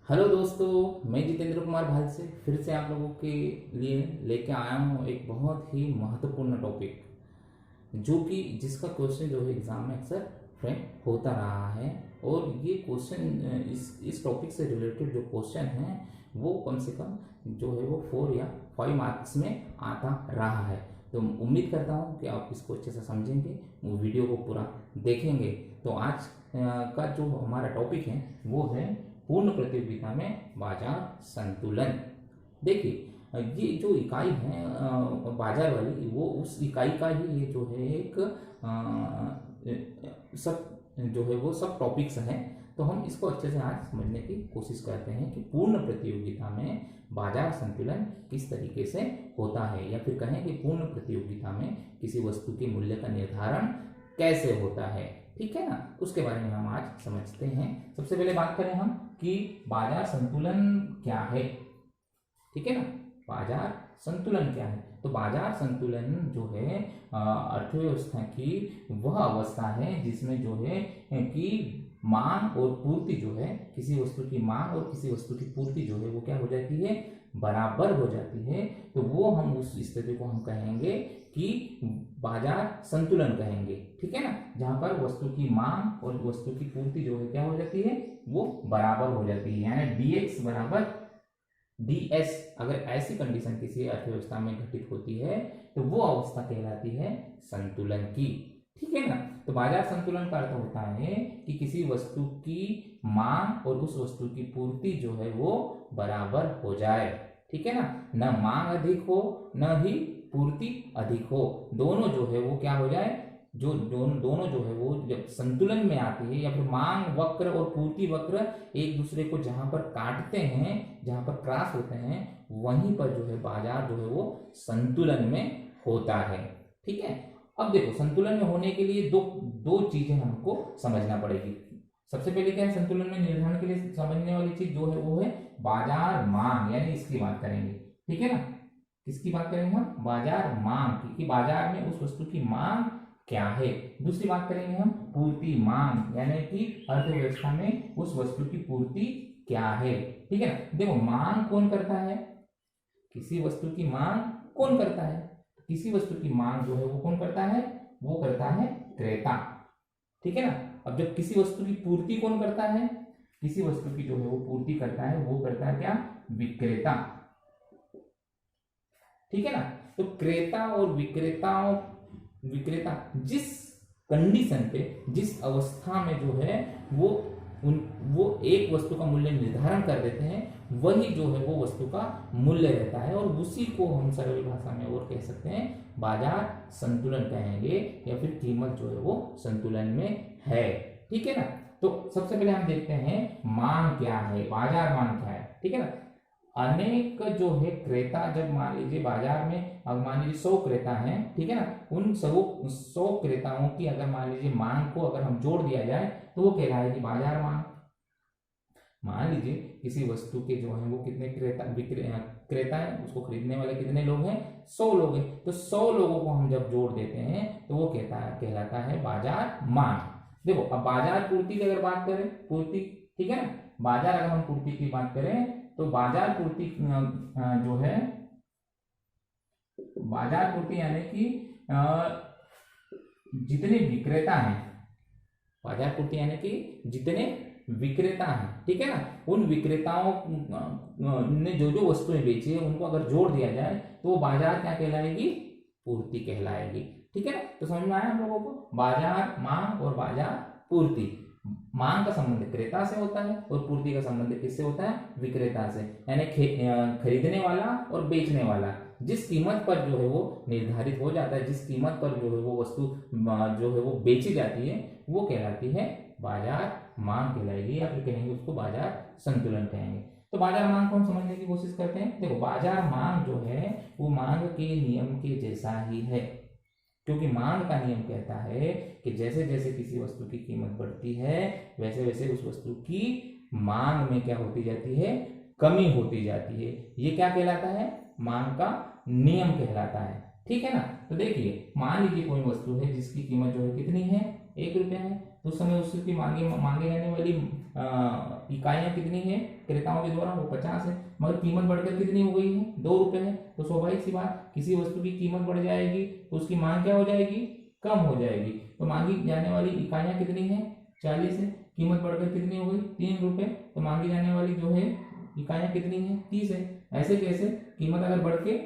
Hello दोस्तों, मैं जितेंद्र कुमार भाल से फिर से आप लोगों के लिए लेके आया हूँ एक बहुत ही महत्वपूर्ण टॉपिक, जो कि जिसका क्वेश्चन जो है एग्जाम में अक्सर फ्रेम होता रहा है। और ये क्वेश्चन इस टॉपिक से रिलेटेड जो क्वेश्चन है वो कम से कम जो है वो 4 या 5 मार्क्स में आता रहा है। तो उम्मीद करता हूँ कि आप इसको अच्छे से समझेंगे, वो वीडियो को पूरा देखेंगे। तो आज का जो हमारा टॉपिक है वो है पूर्ण प्रतियोगिता में बाजार संतुलन। देखिए, ये जो इकाई है बाजार वाली, वो उस इकाई का ही ये जो है एक सब जो है वो सब टॉपिक्स हैं। तो हम इसको अच्छे से आज समझने की कोशिश करते हैं कि पूर्ण प्रतियोगिता में बाजार संतुलन किस तरीके से होता है, या फिर कहें कि पूर्ण प्रतियोगिता में किसी वस्तु के मूल्य का निर्धारण कैसे होता है। ठीक है ना, उसके बारे में हम आज समझते हैं। सबसे पहले बात करें हम कि बाजार संतुलन क्या है। ठीक है ना, बाजार संतुलन क्या है। तो बाजार संतुलन जो है अर्थव्यवस्था की वह अवस्था है जिसमें जो है कि मांग और पूर्ति जो है, किसी वस्तु की मांग और किसी वस्तु की पूर्ति जो है वो क्या हो जाती है, बराबर हो जाती है। तो वो हम उस स्थिति को हम कहेंगे कि बाजार संतुलन कहेंगे। ठीक है ना, जहां पर वस्तु की मांग और वस्तु की पूर्ति जो है क्या हो जाती है, वो बराबर हो जाती है। यानी dx बराबर ds, अगर ऐसी कंडीशन किसी अर्थव्यवस्था में घटित होती है तो वो अवस्था कहलाती है संतुलन की। ठीक है ना, तो बाजार संतुलन का अर्थ होता है कि किसी वस्तु की मांग और उस वस्तु की पूर्ति जो है वो बराबर हो जाए। ठीक है ना, न मांग अधिक हो न ही पूर्ति अधिक हो, दोनों जो है वो क्या हो जाए, जो दोनों जो है वो जब संतुलन में आती है, या फिर मांग वक्र और पूर्ति वक्र एक दूसरे को जहां पर काटते हैं, जहां पर क्रॉस होते हैं, वहीं पर जो है बाजार जो है वो संतुलन में होता है। ठीक है, अब देखो संतुलन में होने के लिए दो दो चीजें हमको समझना पड़ेगी। सबसे पहले क्या है, संतुलन में निर्धारण के लिए समझने वाली चीज जो है वो है बाजार मांग, यानी इसकी बात करेंगे। ठीक है ना, किसकी बात करेंगे हम, बाजार मांग की, कि बाजार में उस वस्तु की मांग क्या है। दूसरी बात करेंगे हम पूर्ति मांग, यानी कि अर्थव्यवस्था में उस वस्तु की पूर्ति क्या है। ठीक है ना, देखो मांग कौन करता है, किसी वस्तु की मांग कौन करता है, किसी वस्तु की मांग जो है वो कौन करता है, वो करता है क्रेता। ठीक है ना, अब जब किसी वस्तु की पूर्ति कौन करता है, किसी वस्तु की जो है वो पूर्ति करता है, वो करता है क्या, विक्रेता। ठीक है ना, तो क्रेता और विक्रेता जिस कंडीशन पे, जिस अवस्था में जो है वो एक वस्तु का मूल्य निर्धारण कर देते हैं, वही जो है वो वस्तु का मूल्य रहता है, और उसी को हम सरल भाषा में और कह सकते हैं बाजार संतुलन कहेंगे, या फिर कीमत जो है वो संतुलन में है। ठीक है ना, तो सबसे पहले हम देखते हैं मांग क्या है, बाजार मांग क्या है। ठीक है ना, अनेक जो है क्रेता, जब मान लीजिए बाजार में, अब मान लीजिए 100 क्रेता हैं, ठीक है ना, उन 100 क्रेताओं की अगर मान लीजिए मांग को अगर हम जोड़ दिया जाए तो वो कहलाएगी बाजार मांग। मान लीजिए किसी वस्तु के जो है वो कितने क्रेता है, उसको खरीदने वाले कितने लोग हैं, 100 लोग हैं। तो 100 लोगों को हम जब जोड़ देते हैं तो वो कहलाता है बाजार मांग। देखो, अब बाजार पूर्ति की अगर बात करें, पूर्ति, ठीक है ना, बाजार अगर हम पूर्ति की बात करें तो बाजार पूर्ति जो है, बाजार पूर्ति यानी कि जितने विक्रेता हैं, बाजार पूर्ति यानी कि जितने विक्रेता हैं, ठीक है ना, उन विक्रेताओं ने जो जो वस्तुएं बेची है उनको अगर जोड़ दिया जाए तो वो बाजार क्या कहलाएगी, पूर्ति कहलाएगी। ठीक है ना, तो समझ में आया हम लोगों को, बाजार मांग और बाजार पूर्ति। मांग का संबंध क्रेता से होता है और पूर्ति का संबंध किससे होता है, विक्रेता से, यानी खरीदने वाला और बेचने वाला। जिस कीमत पर जो है वो निर्धारित हो जाता है, जिस कीमत पर जो है वो वस्तु जो है वो बेची जाती है, वो कहलाती है बाजार मांग कहलाएगी, या फिर कहेंगे उसको बाजार संतुलन कहेंगे। तो बाजार मांग को हम समझने की कोशिश करते हैं। देखो, बाजार मांग जो है वो मांग के नियम के जैसा ही है, क्योंकि मांग का नियम कहता है कि जैसे जैसे किसी वस्तु की कीमत बढ़ती है वैसे वैसे उस वस्तु की मांग में क्या होती जाती है, कमी होती जाती है। ये क्या कहलाता है, मांग का नियम कहलाता है। ठीक है ना, तो देखिए मान लीजिए कोई वस्तु है जिसकी कीमत जो है कितनी है, 1 रुपया है, तो उस समय उसकी मांगे जाने वाली इकाइयां कितनी है क्रेताओं के द्वारा, वो 50 है। मगर कीमत बढ़कर कितनी हो गई है, 2 रुपए है। तो स्वाभाविक सी बात, किसी वस्तु की कीमत बढ़ जाएगी तो उसकी मांग क्या हो जाएगी, कम हो जाएगी। तो मांगी जाने वाली इकाइयां कितनी है, 40 है। कीमत बढ़कर कितनी हो गई, 3 रुपए। तो मांगी जाने वाली जो है इकाइयां कितनी है, 30 है। ऐसे कैसे, कीमत अगर बढ़ के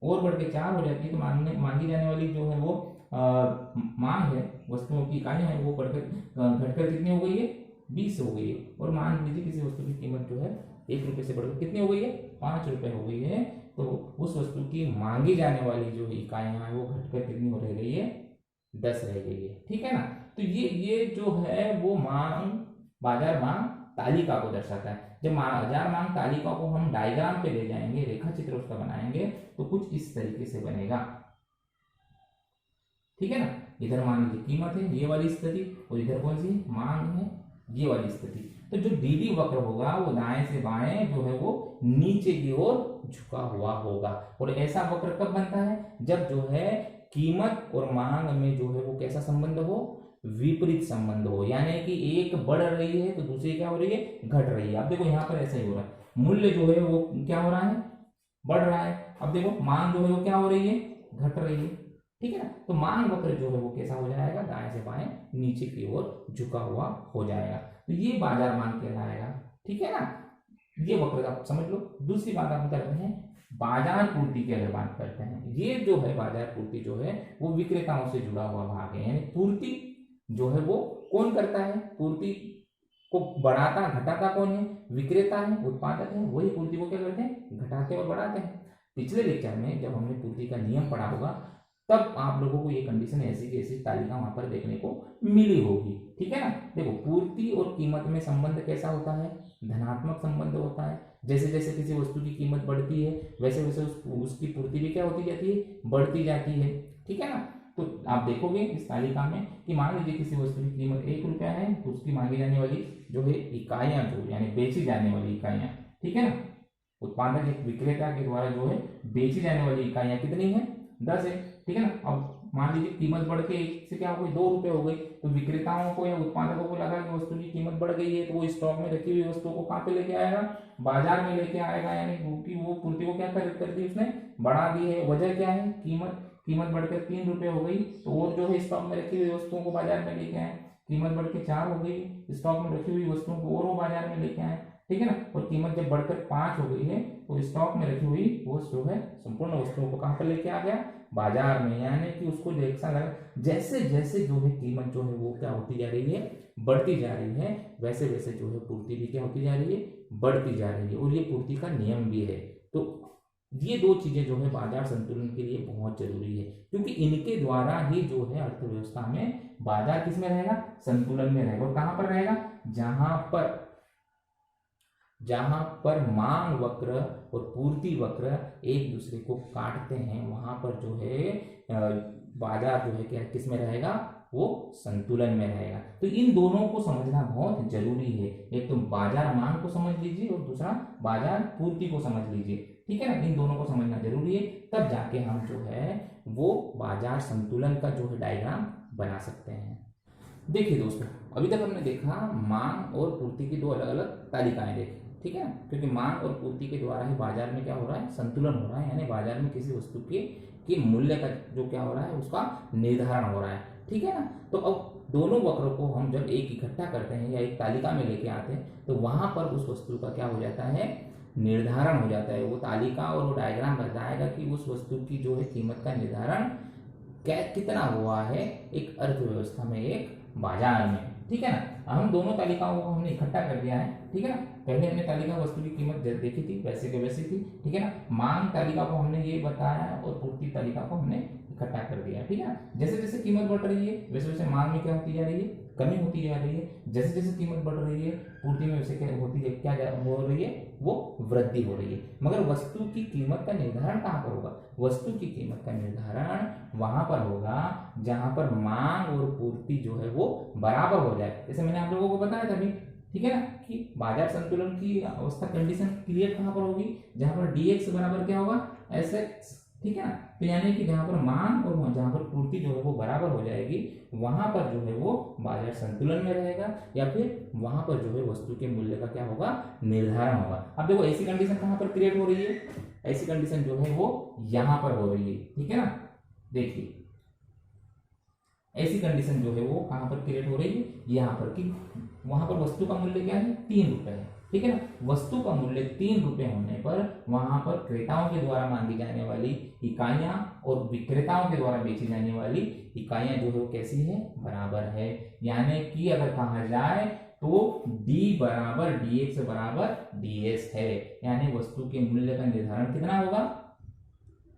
4 हो जाती है तो मांगी जाने वाली जो है वो मांग है, वस्तुओं की इकाइयां है, वो बढ़कर घटकर कितनी हो गई है, 20 हो गई है। और मान लीजिए किसी वस्तु की कीमत जो है 1 रुपए से बढ़कर कितनी हो गई है, 5 रुपए हो गई है। तो उस वस्तु की मांगी जाने वाली जो इकाइयां है वो घटकर कितनी हो रह गई है, 10 रह गई है। ठीक है ना। तो ये जो है वो मांग, बाजार मांग तालिका को दर्शाता है। जब बाजार मांग तालिका को हम डायग्राम पे ले जाएंगे, रेखा चित्र उसका बनाएंगे, तो कुछ इस तरीके से बनेगा। ठीक है ना। इधर मान लीजिए कीमत है, ये वाली स्थिति, और इधर कौन सी मांग है, ये वाली स्थिति। तो जो डीडी वक्र होगा वो दाएं से बाएं जो है वो नीचे की ओर झुका हुआ होगा। और ऐसा वक्र कब बनता है, जब जो है कीमत और मांग में जो है वो कैसा संबंध हो, विपरीत संबंध हो। यानी कि एक बढ़ रही है तो दूसरी क्या हो रही है, घट रही है। अब देखो यहाँ पर ऐसा ही हो रहा है, मूल्य जो है वो क्या हो रहा है, बढ़ रहा है। अब देखो मांग जो है वो क्या हो रही है, घट रही है। ठीक है ना। तो मांग वक्र जो है वो कैसा हो जाएगा, दाएं से बाएं नीचे की ओर झुका हुआ हो जाएगा। तो ये बाजार मांग कहलाएगा। ठीक है ना। ये वक्र आप समझ लो। दूसरी बात हम करते हैं बाजार पूर्ति की अगर बात करते हैं, ये जो है बाजार पूर्ति जो है वो विक्रेताओं से जुड़ा हुआ भाग है। यानी पूर्ति जो है वो कौन करता है, पूर्ति को बढ़ाता घटाता कौन है, विक्रेता है, उत्पादक है। वही पूर्ति को क्या करते हैं, घटाते और बढ़ाते हैं। पिछले लेक्चर में जब हमने पूर्ति का नियम पढ़ा होगा तब आप लोगों को ये कंडीशन ऐसी की ऐसी तालिका वहां पर देखने को मिली होगी। ठीक है ना। देखो पूर्ति और कीमत में संबंध कैसा होता है, धनात्मक संबंध होता है। जैसे जैसे किसी वस्तु की कीमत बढ़ती है वैसे वैसे उसकी पूर्ति भी क्या होती जाती है, बढ़ती जाती है। ठीक है ना। तो आप देखोगे इस तालिका में कि मान लीजिए किसी वस्तु की कीमत 1 रुपया है तो उसकी मांगी जाने वाली जो है इकाइयां, जो यानी बेची जाने वाली इकाइयां, ठीक है ना, उत्पादक एक विक्रेता के द्वारा जो है बेची जाने वाली इकाइयां कितनी है, 10 है। ठीक है ना। अब मान लीजिए कीमत बढ़ के 1 से क्या हो गई, 2 रुपए हो गई। तो विक्रेताओं को या उत्पादकों को लगा कि वस्तु की कीमत बढ़ गई है तो वो स्टॉक में रखी हुई वस्तुओं को कहाँ पे लेके आएगा, बाजार में लेके आएगा। यानी क्योंकि वो पूर्ति को क्या कर दी, उसने बढ़ा दी है। वजह क्या है, कीमत बढ़कर 3 रुपए हो गई तो और जो है स्टॉक में रखी हुई वस्तुओं को बाजार में लेके आए। कीमत बढ़ के 4 हो गई, स्टॉक में रखी हुई वस्तुओं को और वो बाजार में लेके आए। ठीक है ना। और कीमत जब बढ़कर 5 हो गई है तो स्टॉक में रखी हुई वो जो है संपूर्ण वस्तुओं को कहाँ पर लेके आ गया, बाजार में। यानी कि उसको जैसा लगा, जैसे जैसे जो है कीमत जो है वो क्या होती जा रही है, बढ़ती जा रही है, वैसे वैसे जो है पूर्ति भी क्या होती जा रही है, बढ़ती जा रही है। और ये पूर्ति का नियम भी है। तो ये 2 चीजें जो है बाजार संतुलन के लिए बहुत जरूरी है, क्योंकि इनके द्वारा ही जो है अर्थव्यवस्था में बाजार किस में रहेगा, संतुलन में रहेगा। और कहां पर रहेगा, जहां पर मांग वक्र और पूर्ति वक्र एक दूसरे को काटते हैं वहां पर जो है बाजार जो है क्या किस में रहेगा, वो संतुलन में रहेगा। तो इन दोनों को समझना बहुत जरूरी है। एक तो बाजार मांग को समझ लीजिए और दूसरा बाजार पूर्ति को समझ लीजिए। ठीक है ना। इन दोनों को समझना जरूरी है, तब जाके हम जो है वो बाजार संतुलन का जो है डायग्राम बना सकते हैं। देखिए दोस्तों, अभी तक हमने देखा मांग और पूर्ति की 2 अलग अलग तालिकाएं देखी। ठीक है ना। क्योंकि मांग और पूर्ति के द्वारा ही बाजार में क्या हो रहा है, संतुलन हो रहा है। यानी बाजार में किसी वस्तु के मूल्य का जो क्या हो रहा है, उसका निर्धारण हो रहा है। ठीक है ना। तो अब दोनों वक्र को हम जब एक इकट्ठा करते हैं या एक तालिका में लेके आते हैं तो वहां पर उस वस्तु का क्या हो जाता है, निर्धारण हो जाता है। वो तालिका और वो डायग्राम बताएगा कि उस वस्तु की जो है कीमत का निर्धारण कितना हुआ है एक अर्थव्यवस्था में, एक बाजार में। ठीक है ना। हम दोनों तालिकाओं को हमने इकट्ठा कर दिया है। ठीक है ना। पहले हमने तालिका वस्तु की कीमत देखी थी, वैसे के वैसी थी। ठीक है ना। मांग तालिका को हमने ये बताया और पूर्ति तालिका को हमने इकट्ठा कर दिया। ठीक है ना। जैसे जैसे कीमत बढ़ रही है वैसे वैसे मांग में क्या होती जा रही है, कमी होती जा रही है। जैसे जैसे कीमत बढ़ रही है पूर्ति में वैसे क्या होती है, क्या हो रही है, वो वृद्धि हो रही है। मगर वस्तु की कीमत का निर्धारण कहाँ पर होगा, वस्तु की कीमत का निर्धारण वहां पर होगा जहां पर मांग और पूर्ति जो है वो बराबर हो जाए। जैसे मैंने आप लोगों को बताया था अभी, ठीक है ना, कि बाजार संतुलन की अवस्था कंडीशन क्रिएट कहां पर होगी, जहां पर dx बराबर क्या होगा, sx ठीक है ना। तो यानी कि जहां पर मांग और जहां पर पूर्ति जो है वो बराबर हो जाएगी, वहां पर जो है वो बाजार संतुलन में रहेगा, या फिर वहां पर जो है वस्तु के मूल्य का क्या होगा, निर्धारण होगा। अब देखो ऐसी कंडीशन कहां पर क्रिएट हो रही है, ऐसी कंडीशन जो है वो यहां पर हो रही है, ठीक है ना। देखिए ऐसी कंडीशन जो है वो कहां पर क्रिएट हो रही है, यहाँ पर, कि वहां पर वस्तु का मूल्य क्या है, 3 रुपए है, ठीक है ना। वस्तु का मूल्य 3 रुपए होने पर वहां पर क्रेताओं के द्वारा मांगी जाने वाली इकाइयां और विक्रेताओं के द्वारा बेची जाने वाली इकाइयां जो है वो कैसी है, बराबर है। यानी कि अगर कहा जाए तो D बराबर dx बराबर ds है, यानी वस्तु के मूल्य का निर्धारण कितना होगा,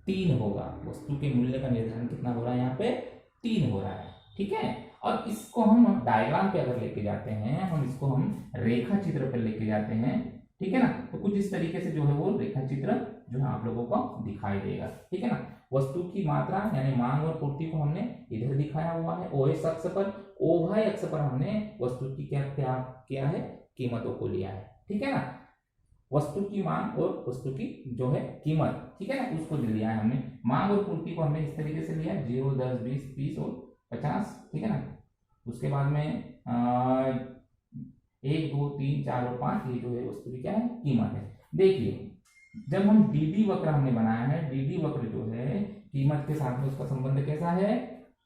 3 होगा। वस्तु के मूल्य का निर्धारण कितना हो रहा है, यहाँ पे 3 हो रहा है, ठीक है। और इसको हम डायग्राम पे अगर लेके जाते हैं, हम इसको हम रेखा चित्र पर लेके जाते हैं, ठीक है ना, तो कुछ इस तरीके से जो है वो रेखा चित्र जो है आप लोगों को दिखाई देगा, ठीक है ना। वस्तु की मात्रा यानी मांग और पूर्ति को हमने इधर दिखाया हुआ है OS अक्ष पर, OY अक्ष पर हमने वस्तु की क्या क्या किया है, कीमतों को लिया है, ठीक है ना। वस्तु की मांग और वस्तु की जो है कीमत, ठीक है ना, उसको लिया है हमने। मांग और पूर्ति को हमने इस तरीके से लिया 0, 10, 20, 30 और 50, ठीक है ना। उसके बाद में 1, 2, 3, 4 और 5 ये जो है वस्तु की क्या है, कीमत है। देखिए जब हम डीडी वक्र हमने बनाया है, डीडी वक्र जो है कीमत के साथ में उसका संबंध कैसा है,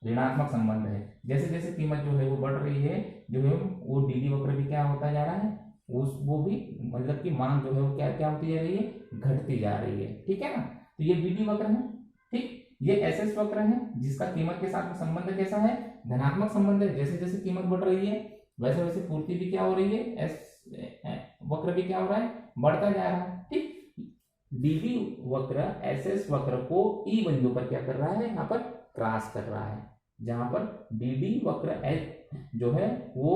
ऋणात्मक संबंध है। जैसे जैसे कीमत जो है वो बढ़ रही है, जो है वो डीडी वक्र भी क्या होता जा रहा है, वो भी मतलब कि मांग जो है वो क्या क्या होती जा रही है, घटती जा रही है, ठीक है ना। तो ये डीडी वक्र है, ठीक। ये एसएस वक्र है जिसका कीमत के साथ में संबंध कैसा है, धनात्मक संबंध है। जैसे जैसे कीमत बढ़ रही है वैसे वैसे पूर्ति भी क्या हो रही है, एस वक्र भी क्या हो रहा है, बढ़ता जा रहा है, ठीक। डीडी वक्र एसएस वक्र को ई बिंदु पर क्या कर रहा है, यहाँ पर क्रॉस कर रहा है। जहां पर डीडी वक्र जो है वो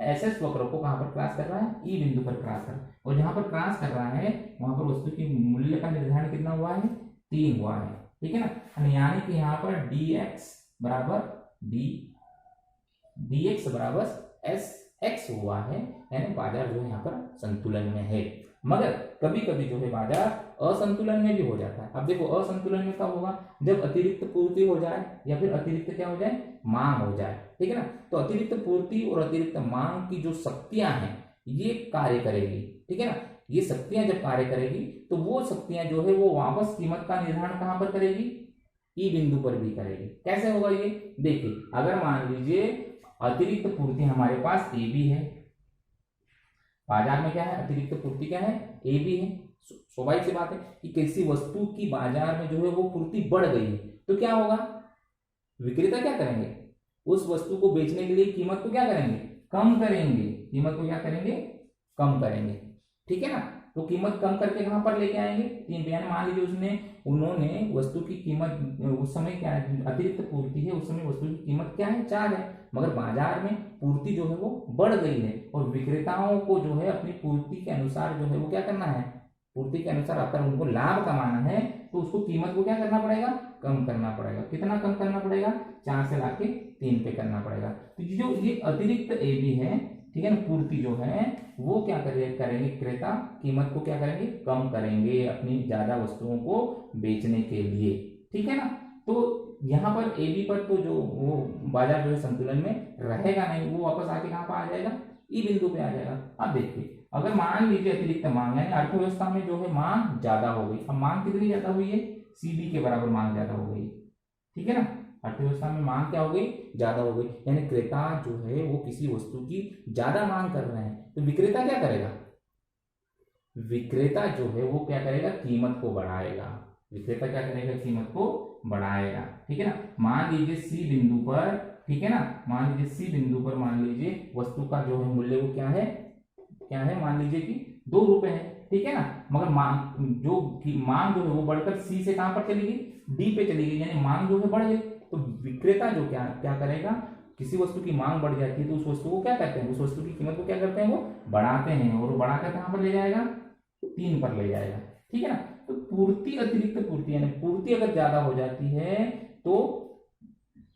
एसएस वक्र को कहां पर क्रॉस कर रहा है, ई बिंदु पर क्रॉस कर रहा है। और जहां पर क्रॉस कर रहा है वहां पर वस्तु की मूल्य का निर्धारण कितना हुआ है, 3 हुआ है, ठीक है ना। यानी कि यहाँ पर dx बराबर dx बराबर एस एक्स हुआ है, यानी बाजार जो है यहाँ पर संतुलन में है। मगर कभी कभी जो है बाजार असंतुलन में भी हो जाता है। अब देखो असंतुलन में कब होगा, जब अतिरिक्त पूर्ति हो जाए या फिर अतिरिक्त क्या हो जाए, मांग हो जाए, ठीक है ना। तो अतिरिक्त पूर्ति और अतिरिक्त मांग की जो शक्तियां हैं ये कार्य करेगी, ठीक है ना। ये शक्तियां जब कार्य करेगी तो वो शक्तियां जो है वो वापस कीमत का निर्धारण कहां पर करेगी, ई बिंदु पर भी करेगी। कैसे होगा ये, देखिए अगर मान लीजिए अतिरिक्त पूर्ति हमारे पास ए बी है, बाजार में क्या है, अतिरिक्त पूर्ति क्या है, ए बी है। स्वाभाविक सी बात है कि किसी वस्तु की बाजार में जो है वो पूर्ति बढ़ गई है तो क्या होगा, विक्रेता क्या करेंगे, उस वस्तु को बेचने के लिए कीमत को क्या करेंगे, कम करेंगे। कीमत को क्या करेंगे, कम करेंगे, ठीक है ना। तो कीमत कम करके कहां पर लेके आएंगे, 3 पे। मान लीजिए उन्होंने वस्तु की कीमत उस समय क्या है, अतिरिक्त पूर्ति है, उस समय वस्तु की कीमत क्या है, 4 है, मगर बाजार में पूर्ति जो है वो बढ़ गई है और विक्रेताओं को जो है अपनी पूर्ति के अनुसार जो है वो क्या करना है, पूर्ति के अनुसार अगर उनको लाभ कमाना है तो उसको कीमत को क्या करना पड़ेगा, कम करना पड़ेगा। कितना कम करना पड़ेगा, 4 से लाके 3 पे करना पड़ेगा। तो जो ये अतिरिक्त ए बी है, ठीक है ना, पूर्ति जो है वो क्या करेंगे, क्रेता कीमत को क्या करेंगे, कम करेंगे अपनी ज्यादा वस्तुओं को बेचने के लिए, ठीक है ना। तो यहाँ पर ए बी पर तो जो वो बाजार जो है संतुलन में रहेगा नहीं, वो वापस आके कहाँ पर आ जाएगा, ई बिंदु पे आ जाएगा। अब देखिए अगर मान लीजिए अतिरिक्त मांग यानी अर्थव्यवस्था में जो है मांग ज्यादा हो गई, अब मांग कितनी ज्यादा हुई है, सीडी के बराबर मांग ज्यादा हो गई, ठीक है ना। अर्थव्यवस्था में मांग क्या हो गई, ज्यादा हो गई, यानी क्रेता जो है वो किसी वस्तु की ज्यादा मांग कर रहे हैं तो विक्रेता क्या करेगा, विक्रेता जो है वो क्या करेगा, कीमत को बढ़ाएगा। विक्रेता क्या करेगा, कीमत को बढ़ाएगा, ठीक है ना। मान लीजिए सी बिंदु पर, ठीक है ना, मान लीजिए सी बिंदु पर मान लीजिए वस्तु का जो है मूल्य वो क्या है, मान लीजिए कि 2 रुपए है, ठीक है ना। मगर मांग जो जो है वो बढ़कर सी से कहां पर चली गई, डी पे चली गई, यानी मांग जो है बढ़ गई। तो विक्रेता जो क्या करेगा, किसी वस्तु की मांग बढ़ जाती है तो उस वस्तु को क्या कहते हैं, उस वस्तु की कीमत को क्या करते हैं, वो बढ़ाते हैं, और बढ़ाकर कहां पर ले जाएगा, 3 पर ले जाएगा, ठीक है ना। तो पूर्ति अतिरिक्त पूर्ति यानी पूर्ति अगर ज्यादा हो जाती है तो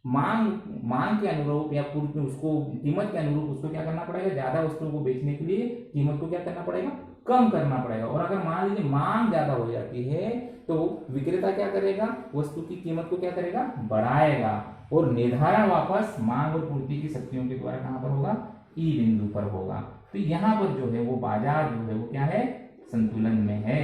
मांग के अनुरूप या पूर्ति उसको कीमत के अनुरूप उसको क्या करना पड़ेगा, ज्यादा वस्तुओं को बेचने के लिए कीमत को क्या करना पड़ेगा, कम करना पड़ेगा। और अगर मान लीजिए मांग ज्यादा हो जाती है तो विक्रेता क्या करेगा, वस्तु की कीमत को क्या करेगा, बढ़ाएगा, और निर्धारण वापस मांग और पूर्ति की शक्तियों के द्वारा कहां पर होगा, ई बिंदु पर होगा। तो यहां पर जो है वो बाजार जो है वो क्या है, संतुलन में है।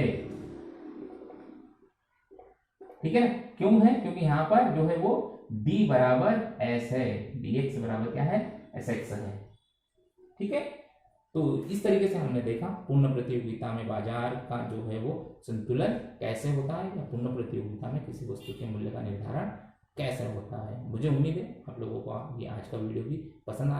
ठीक है, क्यों है, क्योंकि यहां पर जो है वो D बराबर S है, dx बराबर क्या है, Sx है। ठीक है, तो इस तरीके से हमने देखा पूर्ण प्रतियोगिता में बाजार का जो है वो संतुलन कैसे होता है, या पूर्ण प्रतियोगिता में किसी वस्तु के मूल्य का निर्धारण कैसे होता है। मुझे उम्मीद है आप लोगों को ये आज का वीडियो भी पसंद आया।